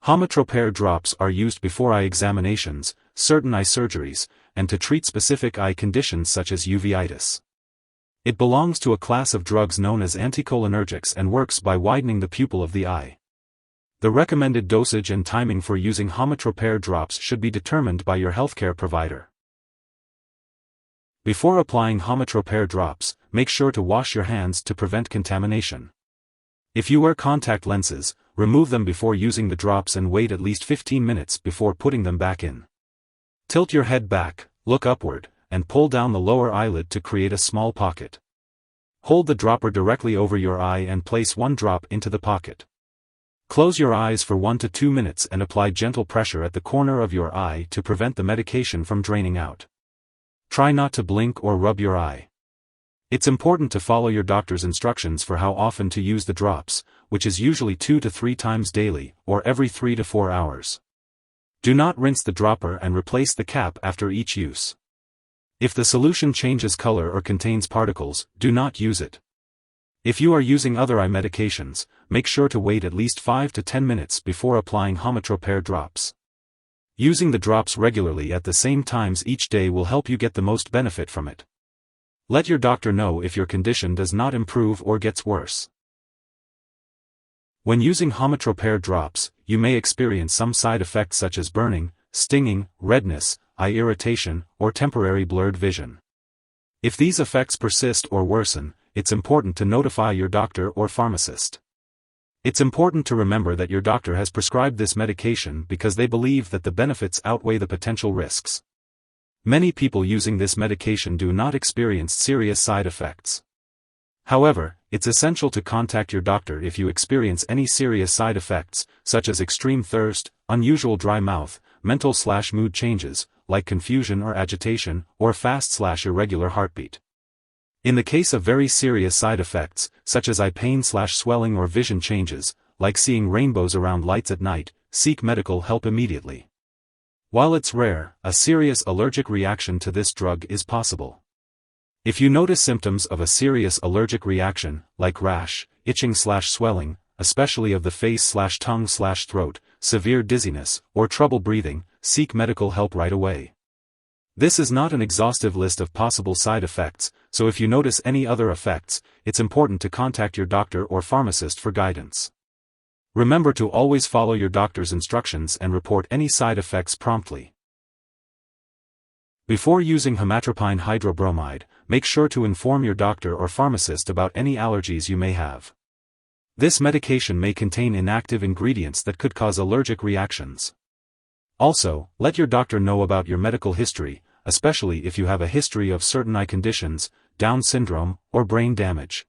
Homatropaire drops are used before eye examinations, certain eye surgeries, and to treat specific eye conditions such as uveitis. It belongs to a class of drugs known as anticholinergics and works by widening the pupil of the eye. The recommended dosage and timing for using Homatropaire drops should be determined by your healthcare provider. Before applying Homatropaire drops, make sure to wash your hands to prevent contamination. If you wear contact lenses, remove them before using the drops and wait at least 15 minutes before putting them back in. Tilt your head back, look upward, and pull down the lower eyelid to create a small pocket. Hold the dropper directly over your eye and place one drop into the pocket. Close your eyes for 1 to 2 minutes and apply gentle pressure at the corner of your eye to prevent the medication from draining out. Try not to blink or rub your eye. It's important to follow your doctor's instructions for how often to use the drops, which is usually 2 to 3 times daily, or every 3 to 4 hours. Do not rinse the dropper and replace the cap after each use. If the solution changes color or contains particles, do not use it. If you are using other eye medications, make sure to wait at least 5 to 10 minutes before applying Homatropaire drops. Using the drops regularly at the same times each day will help you get the most benefit from it. Let your doctor know if your condition does not improve or gets worse. When using Homatropaire drops, you may experience some side effects such as burning, stinging, redness, eye irritation, or temporary blurred vision. If these effects persist or worsen, it's important to notify your doctor or pharmacist. It's important to remember that your doctor has prescribed this medication because they believe that the benefits outweigh the potential risks. Many people using this medication do not experience serious side effects. However, it's essential to contact your doctor if you experience any serious side effects, such as extreme thirst, unusual dry mouth, mental/mood changes, like confusion or agitation, or fast/irregular heartbeat. In the case of very serious side effects, such as eye pain/swelling or vision changes, like seeing rainbows around lights at night, seek medical help immediately. While it's rare, a serious allergic reaction to this drug is possible. If you notice symptoms of a serious allergic reaction, like rash, itching/swelling, especially of the face/tongue/throat, severe dizziness, or trouble breathing, seek medical help right away. This is not an exhaustive list of possible side effects, so if you notice any other effects, it's important to contact your doctor or pharmacist for guidance. Remember to always follow your doctor's instructions and report any side effects promptly. Before using homatropine hydrobromide, make sure to inform your doctor or pharmacist about any allergies you may have. This medication may contain inactive ingredients that could cause allergic reactions. Also, let your doctor know about your medical history, especially if you have a history of certain eye conditions, Down syndrome, or brain damage.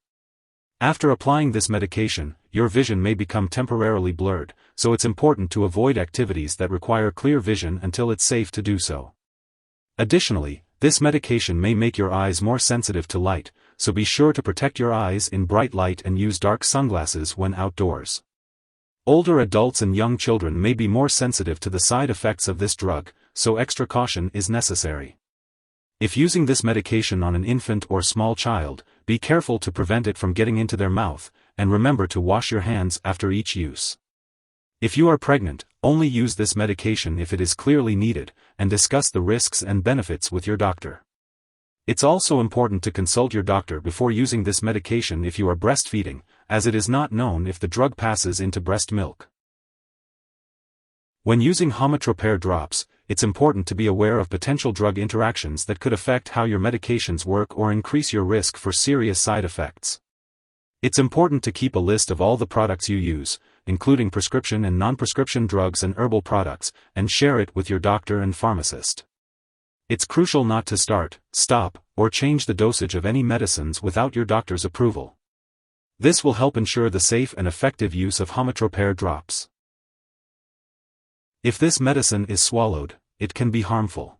After applying this medication, your vision may become temporarily blurred, so it's important to avoid activities that require clear vision until it's safe to do so. Additionally, this medication may make your eyes more sensitive to light, so be sure to protect your eyes in bright light and use dark sunglasses when outdoors. Older adults and young children may be more sensitive to the side effects of this drug, so extra caution is necessary. If using this medication on an infant or small child, be careful to prevent it from getting into their mouth, and remember to wash your hands after each use. If you are pregnant, only use this medication if it is clearly needed, and discuss the risks and benefits with your doctor. It's also important to consult your doctor before using this medication if you are breastfeeding, as it is not known if the drug passes into breast milk. When using Homatropaire drops, it's important to be aware of potential drug interactions that could affect how your medications work or increase your risk for serious side effects. It's important to keep a list of all the products you use, including prescription and non-prescription drugs and herbal products, and share it with your doctor and pharmacist. It's crucial not to start, stop, or change the dosage of any medicines without your doctor's approval. This will help ensure the safe and effective use of Homatropaire drops. If this medicine is swallowed, it can be harmful.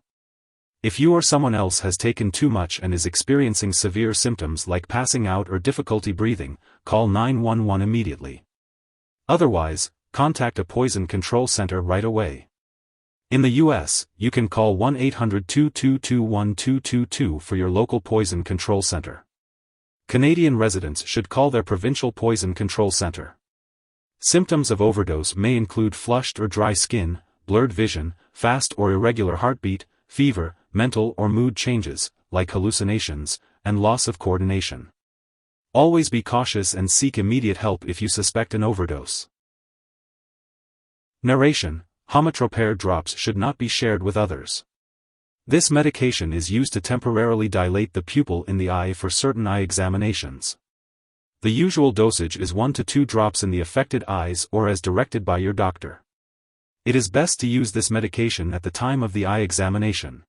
If you or someone else has taken too much and is experiencing severe symptoms like passing out or difficulty breathing, call 911 immediately. Otherwise, contact a poison control center right away. In the U.S., you can call 1-800-222-1222 for your local poison control center. Canadian residents should call their provincial poison control center. Symptoms of overdose may include flushed or dry skin, blurred vision, fast or irregular heartbeat, fever, mental or mood changes, like hallucinations, and loss of coordination. Always be cautious and seek immediate help if you suspect an overdose. Narration: Homatropaire drops should not be shared with others. This medication is used to temporarily dilate the pupil in the eye for certain eye examinations. The usual dosage is 1 to 2 drops in the affected eyes or as directed by your doctor. It is best to use this medication at the time of the eye examination.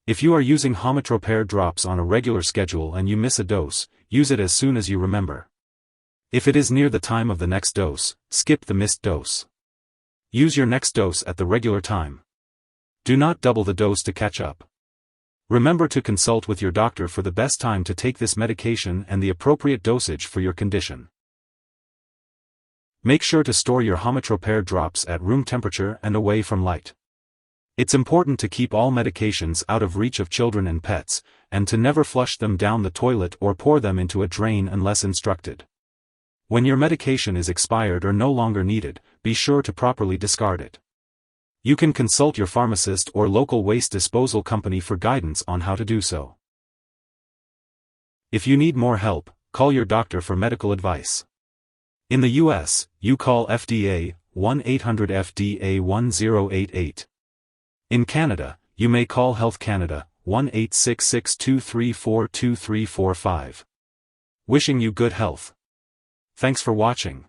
If you are using Homatropaire drops on a regular schedule and you miss a dose, use it as soon as you remember. If it is near the time of the next dose, skip the missed dose. Use your next dose at the regular time. Do not double the dose to catch up. Remember to consult with your doctor for the best time to take this medication and the appropriate dosage for your condition. Make sure to store your Homatropaire drops at room temperature and away from light. It's important to keep all medications out of reach of children and pets, and to never flush them down the toilet or pour them into a drain unless instructed. When your medication is expired or no longer needed, be sure to properly discard it. You can consult your pharmacist or local waste disposal company for guidance on how to do so. If you need more help, call your doctor for medical advice. In the US, you call FDA, 1-800-FDA-1088. In Canada, you may call Health Canada, 1-866-234-2345. Wishing you good health. Thanks for watching.